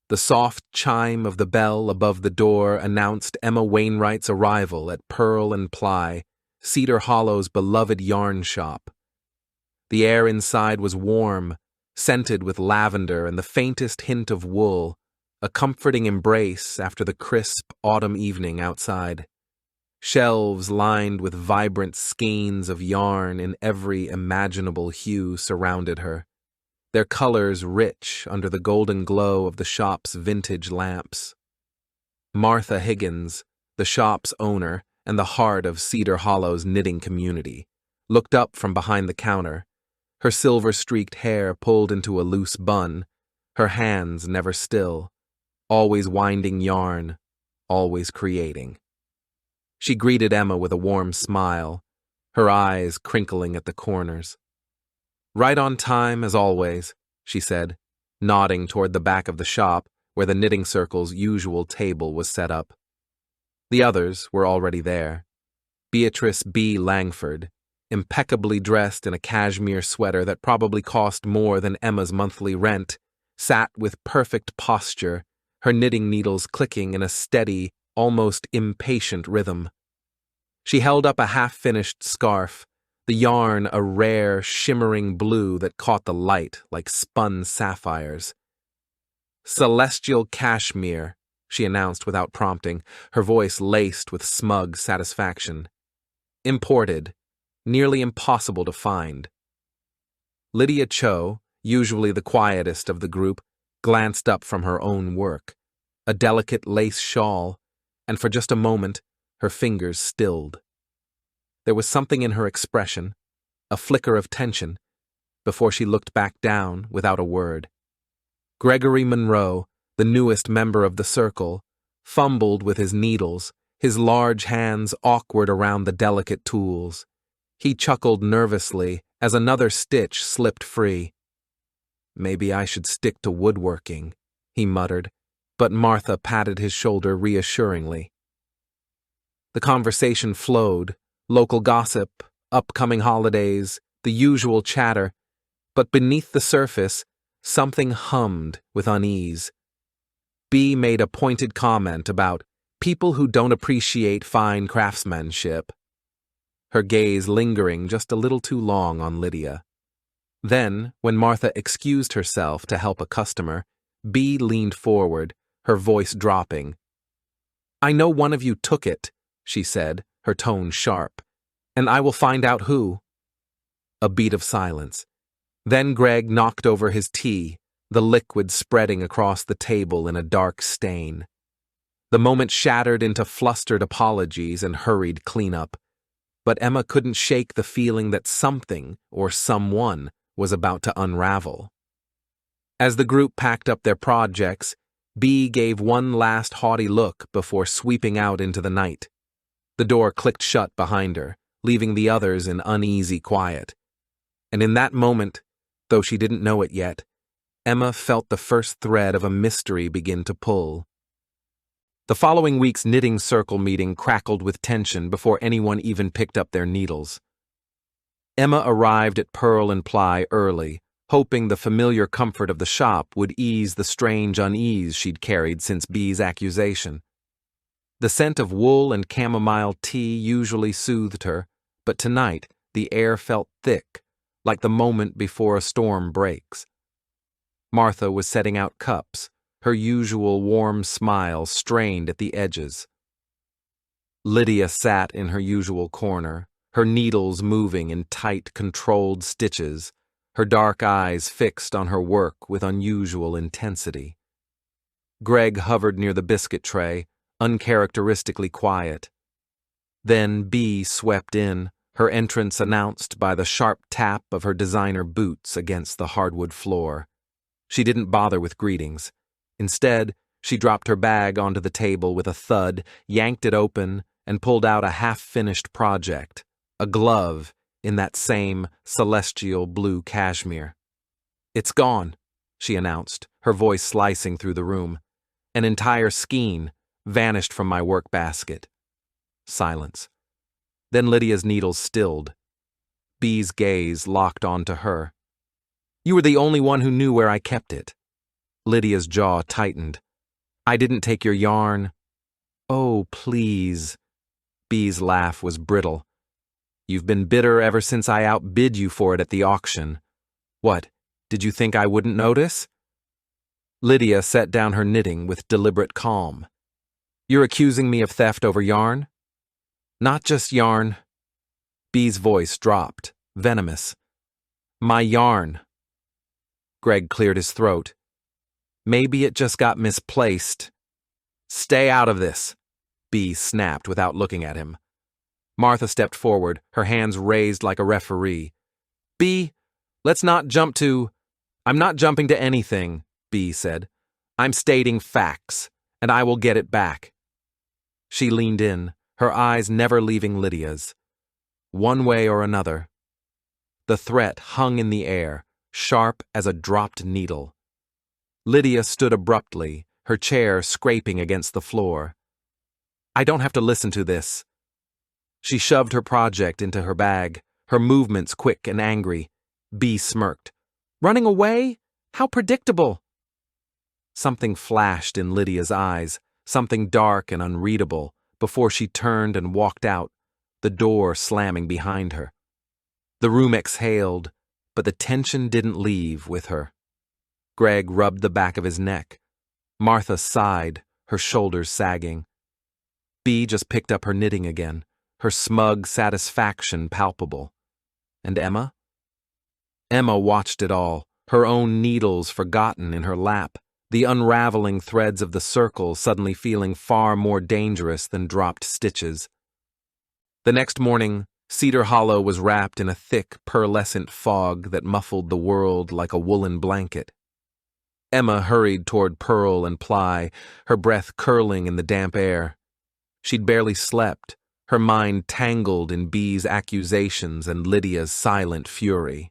The soft chime of the bell above the door announced Emma Wainwright's arrival at Pearl and Ply, Cedar Hollow's beloved yarn shop. The air inside was warm, scented with lavender and the faintest hint of wool, a comforting embrace after the crisp autumn evening outside. Shelves lined with vibrant skeins of yarn in every imaginable hue surrounded her, their colors rich under the golden glow of the shop's vintage lamps. Martha Higgins, the shop's owner and the heart of Cedar Hollow's knitting community, looked up from behind the counter, her silver-streaked hair pulled into a loose bun, her hands never still, always winding yarn, always creating. She greeted Emma with a warm smile, her eyes crinkling at the corners. "Right on time, as always," she said, nodding toward the back of the shop where the knitting circle's usual table was set up. The others were already there. Beatrice B. Langford, impeccably dressed in a cashmere sweater that probably cost more than Emma's monthly rent, sat with perfect posture, her knitting needles clicking in a steady, almost impatient rhythm. She held up a half-finished scarf, the yarn a rare, shimmering blue that caught the light like spun sapphires. "Celestial cashmere," she announced without prompting, her voice laced with smug satisfaction. "Imported, nearly impossible to find." Lydia Cho, usually the quietest of the group, glanced up from her own work, a delicate lace shawl, and for just a moment, her fingers stilled. There was something in her expression, a flicker of tension, before she looked back down without a word. Gregory Monroe, the newest member of the circle, fumbled with his needles, his large hands awkward around the delicate tools. He chuckled nervously as another stitch slipped free. "Maybe I should stick to woodworking," he muttered, but Martha patted his shoulder reassuringly. The conversation flowed, local gossip, upcoming holidays, the usual chatter, but beneath the surface, something hummed with unease. B made a pointed comment about people who don't appreciate fine craftsmanship, her gaze lingering just a little too long on Lydia. Then, when Martha excused herself to help a customer, B leaned forward, her voice dropping. "I know one of you took it," she said, her tone sharp, "and I will find out who." A beat of silence. Then Greg knocked over his tea, the liquid spreading across the table in a dark stain. The moment shattered into flustered apologies and hurried cleanup, but Emma couldn't shake the feeling that something or someone was about to unravel. As the group packed up their projects, B gave one last haughty look before sweeping out into the night. The door clicked shut behind her, leaving the others in uneasy quiet. And in that moment, though she didn't know it yet, Emma felt the first thread of a mystery begin to pull. The following week's knitting circle meeting crackled with tension before anyone even picked up their needles. Emma arrived at Pearl and Ply early, hoping the familiar comfort of the shop would ease the strange unease she'd carried since B's accusation. The scent of wool and chamomile tea usually soothed her, but tonight the air felt thick, like the moment before a storm breaks. Martha was setting out cups, her usual warm smile strained at the edges. Lydia sat in her usual corner, her needles moving in tight, controlled stitches, her dark eyes fixed on her work with unusual intensity. Greg hovered near the biscuit tray, uncharacteristically quiet. Then B swept in, her entrance announced by the sharp tap of her designer boots against the hardwood floor. She didn't bother with greetings. Instead, she dropped her bag onto the table with a thud, yanked it open, and pulled out a half-finished project, a glove in that same celestial blue cashmere. "It's gone," she announced, her voice slicing through the room. "An entire skein vanished from my work basket." Silence. Then Lydia's needles stilled. B's gaze locked onto her. "You were the only one who knew where I kept it." Lydia's jaw tightened. I didn't take your yarn. Oh, please. Bee's laugh was brittle. You've been bitter ever since I outbid you for it at the auction. What, did you think I wouldn't notice? Lydia set down her knitting with deliberate calm. You're accusing me of theft over yarn? Not just yarn. Bee's voice dropped, venomous. My yarn. Greg cleared his throat. Maybe it just got misplaced. Stay out of this, Bee snapped without looking at him. Martha stepped forward, her hands raised like a referee. Bee, let's not jump to... I'm not jumping to anything, Bee said. I'm stating facts, and I will get it back. She leaned in, her eyes never leaving Lydia's. One way or another. The threat hung in the air, sharp as a dropped needle. Lydia stood abruptly, her chair scraping against the floor. I don't have to listen to this. She shoved her project into her bag, her movements quick and angry. Bee smirked. Running away? How predictable! Something flashed in Lydia's eyes, something dark and unreadable, before she turned and walked out, the door slamming behind her. The room exhaled, but the tension didn't leave with her. Greg rubbed the back of his neck. Martha sighed, her shoulders sagging. Bee just picked up her knitting again, her smug satisfaction palpable. And Emma? Emma watched it all, her own needles forgotten in her lap, the unraveling threads of the circle suddenly feeling far more dangerous than dropped stitches. The next morning, Cedar Hollow was wrapped in a thick, pearlescent fog that muffled the world like a woolen blanket. Emma hurried toward Pearl and Ply, her breath curling in the damp air. She'd barely slept, her mind tangled in Bee's accusations and Lydia's silent fury.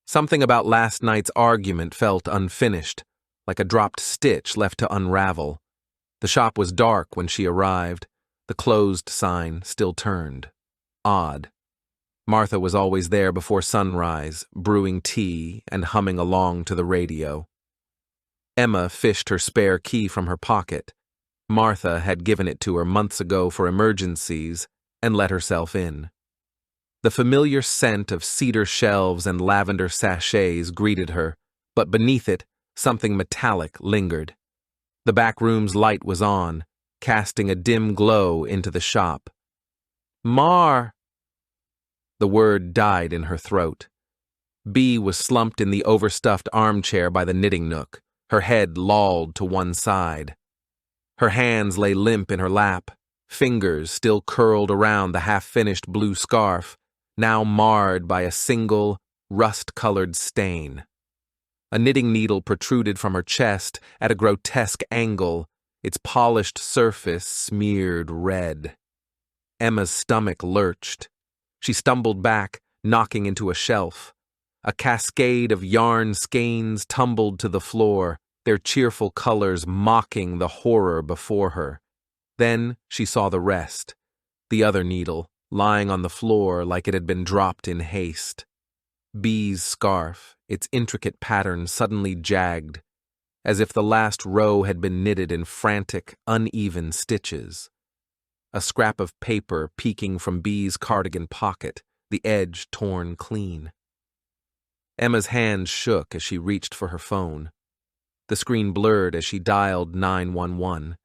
Something about last night's argument felt unfinished, like a dropped stitch left to unravel. The shop was dark when she arrived, the closed sign still turned. Odd. Martha was always there before sunrise, brewing tea and humming along to the radio. Emma fished her spare key from her pocket. Martha had given it to her months ago for emergencies and let herself in. The familiar scent of cedar shelves and lavender sachets greeted her, but beneath it, something metallic lingered. The back room's light was on, casting a dim glow into the shop. Mar! The word died in her throat. Bee was slumped in the overstuffed armchair by the knitting nook, her head lolled to one side. Her hands lay limp in her lap, fingers still curled around the half-finished blue scarf, now marred by a single, rust-colored stain. A knitting needle protruded from her chest at a grotesque angle, its polished surface smeared red. Emma's stomach lurched. She stumbled back, knocking into a shelf. A cascade of yarn skeins tumbled to the floor, their cheerful colors mocking the horror before her. Then she saw the rest, the other needle, lying on the floor like it had been dropped in haste. Bee's scarf, its intricate pattern suddenly jagged, as if the last row had been knitted in frantic, uneven stitches. A scrap of paper peeking from Bee's cardigan pocket, the edge torn clean. Emma's hand shook as she reached for her phone. The screen blurred as she dialed 911.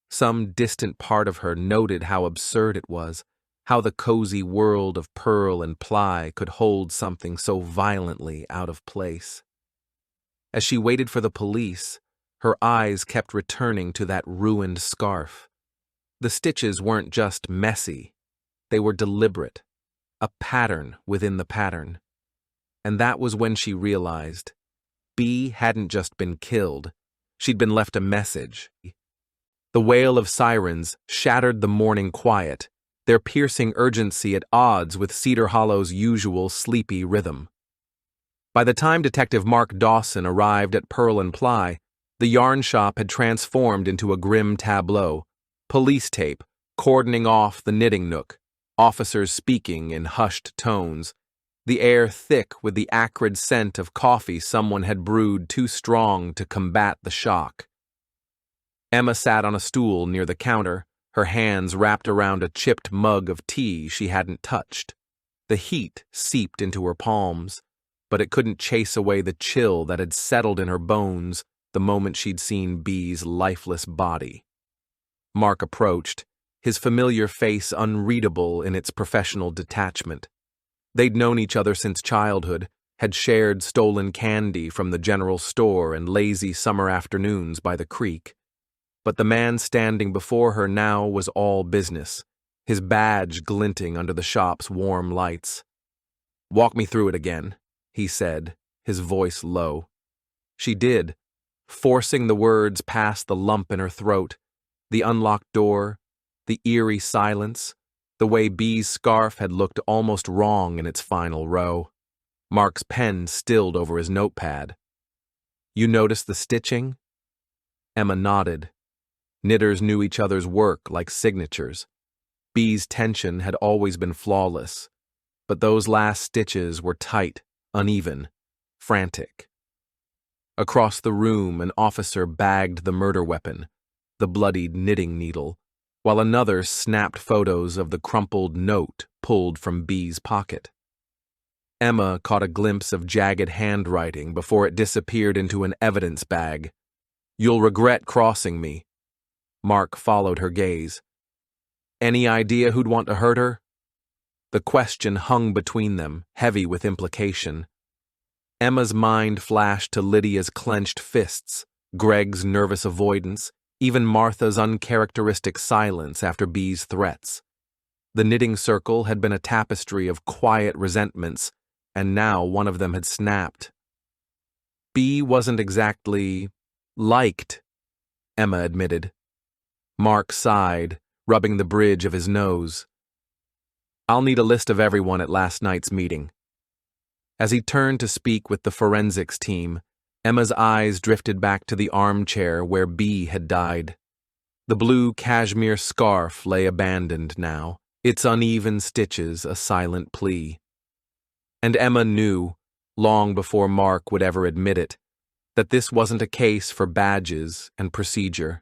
Some distant part of her noted how absurd it was, how the cozy world of Pearl and Ply could hold something so violently out of place. As she waited for the police, her eyes kept returning to that ruined scarf. The stitches weren't just messy, they were deliberate, a pattern within the pattern. And that was when she realized Bee hadn't just been killed, she'd been left a message. The wail of sirens shattered the morning quiet, their piercing urgency at odds with Cedar Hollow's usual sleepy rhythm. By the time Detective Mark Dawson arrived at Pearl and Ply, the yarn shop had transformed into a grim tableau. Police tape, cordoning off the knitting nook, officers speaking in hushed tones, the air thick with the acrid scent of coffee someone had brewed too strong to combat the shock. Emma sat on a stool near the counter, her hands wrapped around a chipped mug of tea she hadn't touched. The heat seeped into her palms, but it couldn't chase away the chill that had settled in her bones the moment she'd seen B's lifeless body. Mark approached, his familiar face unreadable in its professional detachment. They'd known each other since childhood, had shared stolen candy from the general store and lazy summer afternoons by the creek. But the man standing before her now was all business, his badge glinting under the shop's warm lights. "Walk me through it again," he said, his voice low. She did, forcing the words past the lump in her throat, the unlocked door, the eerie silence, the way B's scarf had looked almost wrong in its final row. Mark's pen stilled over his notepad. "You noticed the stitching?" Emma nodded. Knitters knew each other's work like signatures. B's tension had always been flawless, but those last stitches were tight, uneven, frantic. Across the room, an officer bagged the murder weapon, the bloodied knitting needle, while another snapped photos of the crumpled note pulled from B's pocket. Emma caught a glimpse of jagged handwriting before it disappeared into an evidence bag. "You'll regret crossing me." Mark followed her gaze. "Any idea who'd want to hurt her?" The question hung between them, heavy with implication. Emma's mind flashed to Lydia's clenched fists, Greg's nervous avoidance, even Martha's uncharacteristic silence after B's threats. The knitting circle had been a tapestry of quiet resentments, and now one of them had snapped. "B wasn't exactly liked," Emma admitted. Mark sighed, rubbing the bridge of his nose. "I'll need a list of everyone at last night's meeting." As he turned to speak with the forensics team, Emma's eyes drifted back to the armchair where B had died. The blue cashmere scarf lay abandoned now, its uneven stitches a silent plea. And Emma knew, long before Mark would ever admit it, that this wasn't a case for badges and procedure.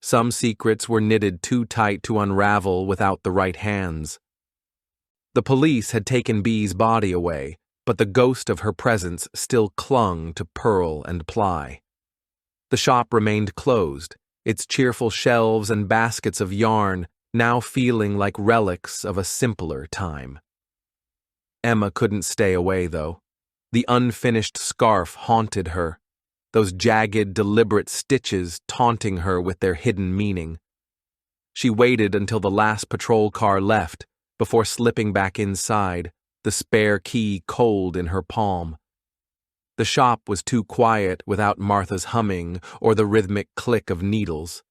Some secrets were knitted too tight to unravel without the right hands. The police had taken B's body away, but the ghost of her presence still clung to Pearl and Ply. The shop remained closed, its cheerful shelves and baskets of yarn now feeling like relics of a simpler time. Emma couldn't stay away, though. The unfinished scarf haunted her, those jagged, deliberate stitches taunting her with their hidden meaning. She waited until the last patrol car left before slipping back inside, the spare key cold in her palm. The shop was too quiet without Martha's humming or the rhythmic click of needles.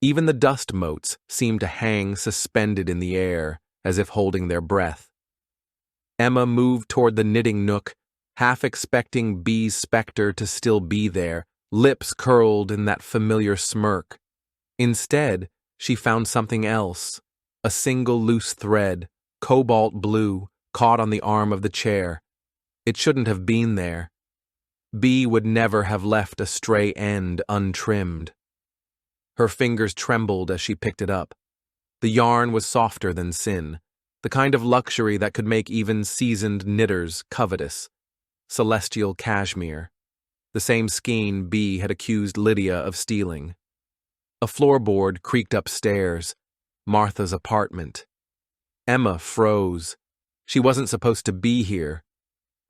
Even the dust motes seemed to hang suspended in the air, as if holding their breath. Emma moved toward the knitting nook, half expecting B's specter to still be there, lips curled in that familiar smirk. Instead, she found something else, a single loose thread, cobalt blue, caught on the arm of the chair. It shouldn't have been there. B would never have left a stray end untrimmed. Her fingers trembled as she picked it up. The yarn was softer than sin, the kind of luxury that could make even seasoned knitters covetous. Celestial cashmere, the same skein B had accused Lydia of stealing. A floorboard creaked upstairs, Martha's apartment. Emma froze. She wasn't supposed to be here,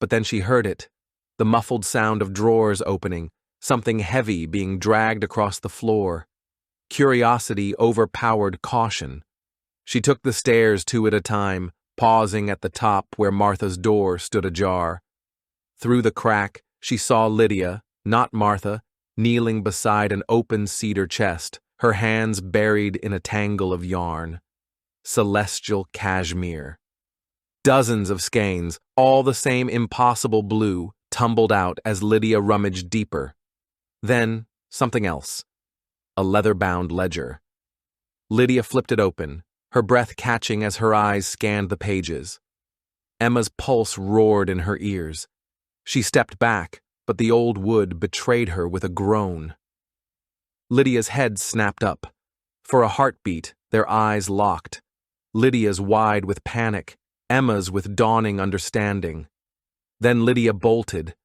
but then she heard it, the muffled sound of drawers opening, something heavy being dragged across the floor. Curiosity overpowered caution. She took the stairs two at a time, pausing at the top where Martha's door stood ajar. Through the crack, she saw Lydia, not Martha, kneeling beside an open cedar chest, her hands buried in a tangle of yarn. Celestial cashmere. Dozens of skeins, all the same impossible blue, tumbled out as Lydia rummaged deeper. Then, something else. A leather-bound ledger. Lydia flipped it open, her breath catching as her eyes scanned the pages. Emma's pulse roared in her ears. She stepped back, but the old wood betrayed her with a groan. Lydia's head snapped up. For a heartbeat, their eyes locked. Lydia's wide with panic, Emma's with dawning understanding. Then Lydia bolted.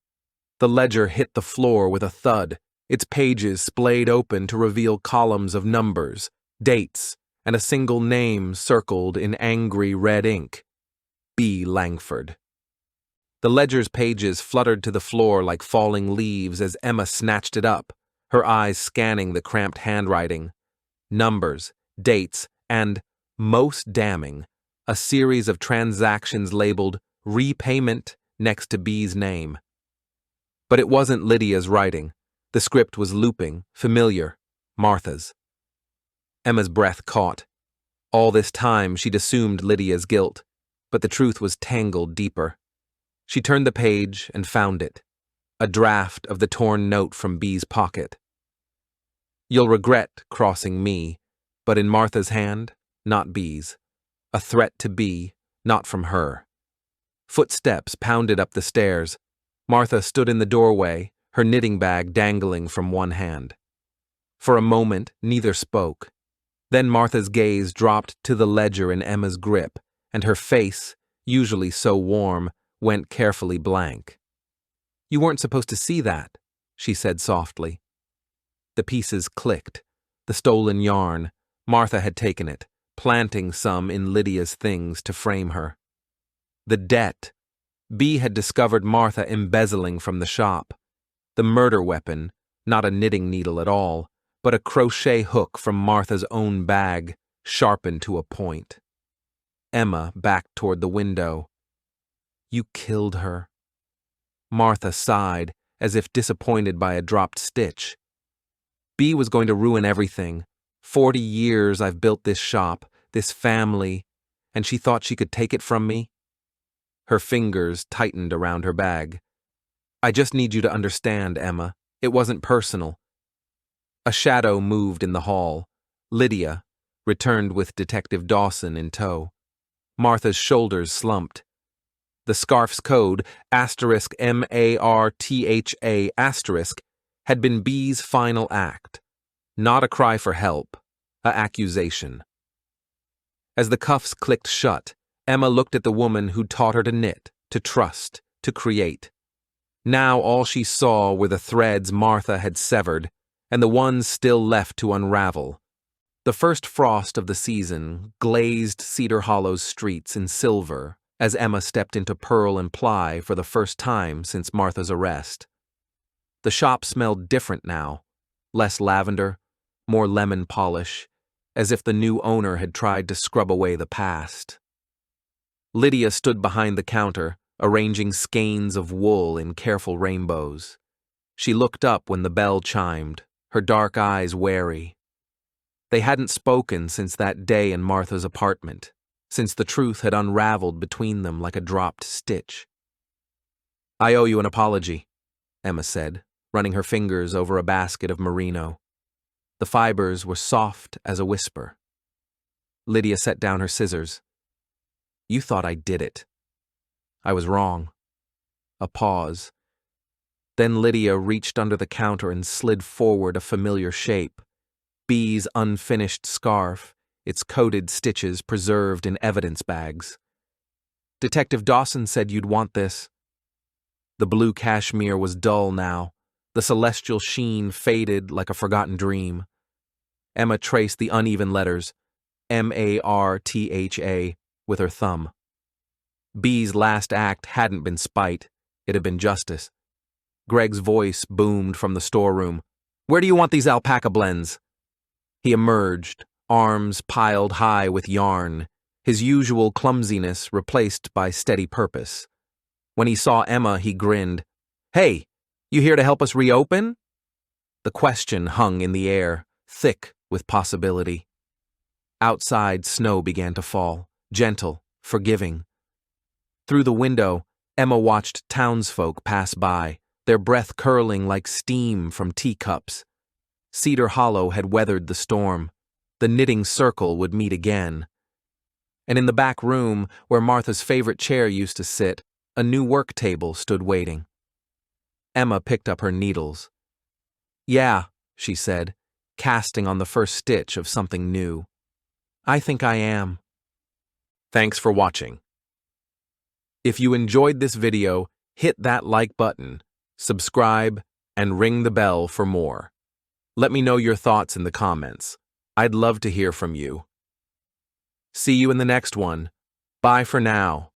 The ledger hit the floor with a thud, its pages splayed open to reveal columns of numbers, dates, and a single name circled in angry red ink. B. Langford. The ledger's pages fluttered to the floor like falling leaves as Emma snatched it up, her eyes scanning the cramped handwriting. Numbers, dates, and, most damning, a series of transactions labeled repayment next to B's name. But it wasn't Lydia's writing. The script was looping, familiar, Martha's. Emma's breath caught. All this time she'd assumed Lydia's guilt, but the truth was tangled deeper. She turned the page and found it, a draft of the torn note from B's pocket. You'll regret crossing me, but in Martha's hand, not B's. A threat to B, not from her. Footsteps pounded up the stairs. Martha stood in the doorway, her knitting bag dangling from one hand. For a moment, neither spoke. Then Martha's gaze dropped to the ledger in Emma's grip, and her face, usually so warm, went carefully blank. You weren't supposed to see that, she said softly. The pieces clicked. The stolen yarn. Martha had taken it, planting some in Lydia's things to frame her. The debt. B had discovered Martha embezzling from the shop. The murder weapon, not a knitting needle at all, but a crochet hook from Martha's own bag, sharpened to a point. Emma backed toward the window. You killed her. Martha sighed, as if disappointed by a dropped stitch. B was going to ruin everything. 40 years I've built this shop, this family, and she thought she could take it from me? Her fingers tightened around her bag. I just need you to understand, Emma. It wasn't personal. A shadow moved in the hall. Lydia returned with Detective Dawson in tow. Martha's shoulders slumped. The scarf's code, *MARTHA*, had been B's final act. Not a cry for help, a accusation. As the cuffs clicked shut, Emma looked at the woman who'd taught her to knit, to trust, to create. Now all she saw were the threads Martha had severed, and the ones still left to unravel. The first frost of the season glazed Cedar Hollow's streets in silver as Emma stepped into Pearl and Ply for the first time since Martha's arrest. The shop smelled different now, less lavender, more lemon polish, as if the new owner had tried to scrub away the past. Lydia stood behind the counter, arranging skeins of wool in careful rainbows. She looked up when the bell chimed, her dark eyes wary. They hadn't spoken since that day in Martha's apartment, since the truth had unraveled between them like a dropped stitch. I owe you an apology, Emma said, running her fingers over a basket of merino. The fibers were soft as a whisper. Lydia set down her scissors. You thought I did it. I was wrong. A pause. Then Lydia reached under the counter and slid forward a familiar shape. B's unfinished scarf, its coated stitches preserved in evidence bags. Detective Dawson said you'd want this. The blue cashmere was dull now. The celestial sheen faded like a forgotten dream. Emma traced the uneven letters, MARTHA, with her thumb. B's last act hadn't been spite, it had been justice. Greg's voice boomed from the storeroom. Where do you want these alpaca blends? He emerged, arms piled high with yarn, his usual clumsiness replaced by steady purpose. When he saw Emma, he grinned. Hey, you here to help us reopen? The question hung in the air, thick with possibility. Outside, snow began to fall, gentle, forgiving. Through the window, Emma watched townsfolk pass by, their breath curling like steam from teacups. Cedar Hollow had weathered the storm. The knitting circle would meet again. and in the back room, where Martha's favorite chair used to sit, a new work table stood waiting. Emma picked up her needles. "Yeah," she said, casting on the first stitch of something new. "I think I am." Thanks for watching. If you enjoyed this video, hit that like button, subscribe, and ring the bell for more. Let me know your thoughts in the comments. I'd love to hear from you. See you in the next one. Bye for now.